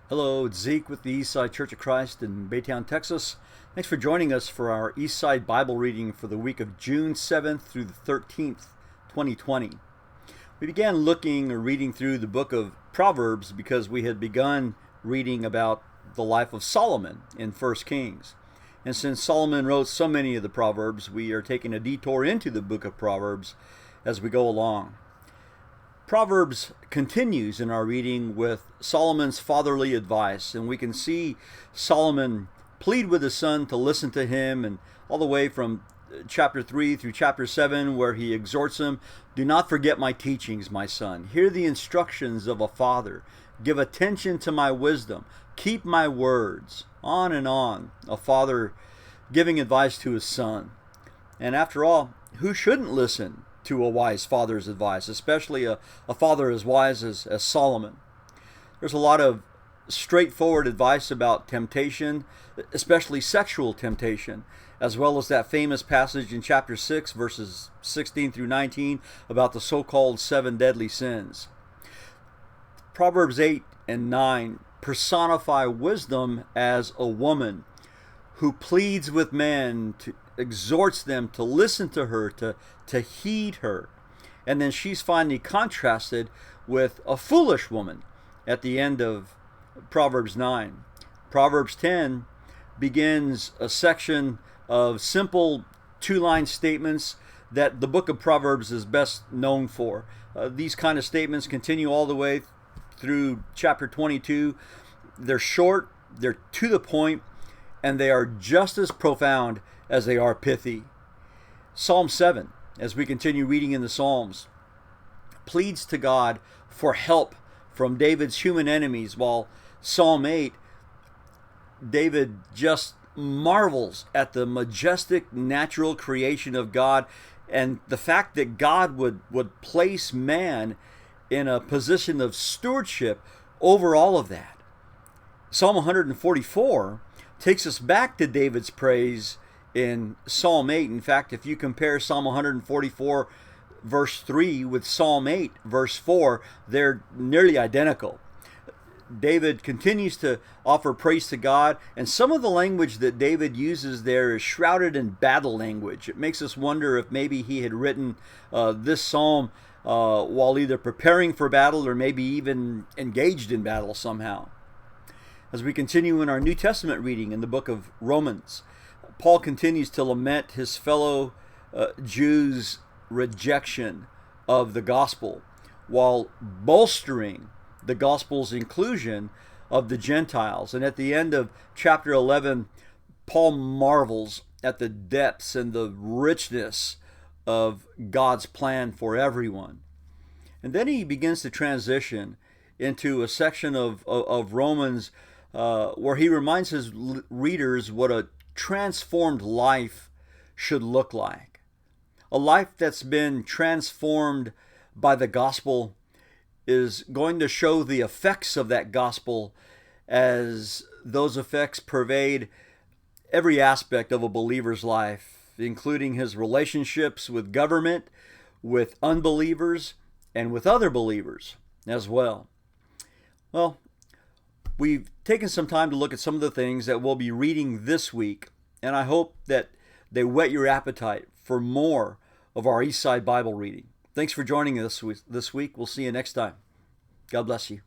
Hello, it's Zeke with the Eastside Church of Christ in Baytown, Texas. Thanks for joining us for our Eastside Bible reading for the week of June 7th through the 13th, 2020. We began looking or reading through the book of Proverbs because we had begun reading about the life of Solomon in 1 Kings. And since Solomon wrote so many of the Proverbs, we are taking a detour into the book of Proverbs as we go along. Proverbs continues in our reading with Solomon's fatherly advice, and we can see Solomon plead with his son to listen to him, and all the way from chapter 3 through chapter 7 where he exhorts him, "Do not forget my teachings, my son. Hear the instructions of a father. Give attention to my wisdom. Keep my words." On and on, a father giving advice to his son. And after all, who shouldn't listen to a wise father's advice, especially a father as wise as Solomon? There's a lot of straightforward advice about temptation, especially sexual temptation, as well as that famous passage in chapter 6, verses 16 through 19, about the so-called 7 deadly sins. Proverbs 8 and 9 personify wisdom as a woman who pleads with men, exhorts them to listen to her, to heed her. And then she's finally contrasted with a foolish woman at the end of Proverbs 9. Proverbs 10 begins a section of simple two-line statements that the book of Proverbs is best known for. These kind of statements continue all the way through chapter 22. They're short, they're to the point, and they are just as profound as they are pithy. Psalm 7, as we continue reading in the Psalms, pleads to God for help from David's human enemies, while Psalm 8, David just marvels at the majestic natural creation of God and the fact that God would place man in a position of stewardship over all of that. Psalm 144 takes us back to David's praise in Psalm 8. In fact, if you compare Psalm 144 verse 3 with Psalm 8 verse 4, they're nearly identical. David continues to offer praise to God, and some of the language that David uses there is shrouded in battle language. It makes us wonder if maybe he had written this psalm while either preparing for battle or maybe even engaged in battle somehow. As we continue in our New Testament reading in the book of Romans, Paul continues to lament his fellow Jews' rejection of the gospel while bolstering the gospel's inclusion of the Gentiles. And at the end of chapter 11, Paul marvels at the depths and the richness of God's plan for everyone. And then he begins to transition into a section of Romans where he reminds his readers what a transformed life should look like. A life that's been transformed by the gospel is going to show the effects of that gospel as those effects pervade every aspect of a believer's life, including his relationships with government, with unbelievers, and with other believers as well. Well, we've taken some time to look at some of the things that we'll be reading this week, and I hope that they whet your appetite for more of our Eastside Bible reading. Thanks for joining us this week. We'll see you next time. God bless you.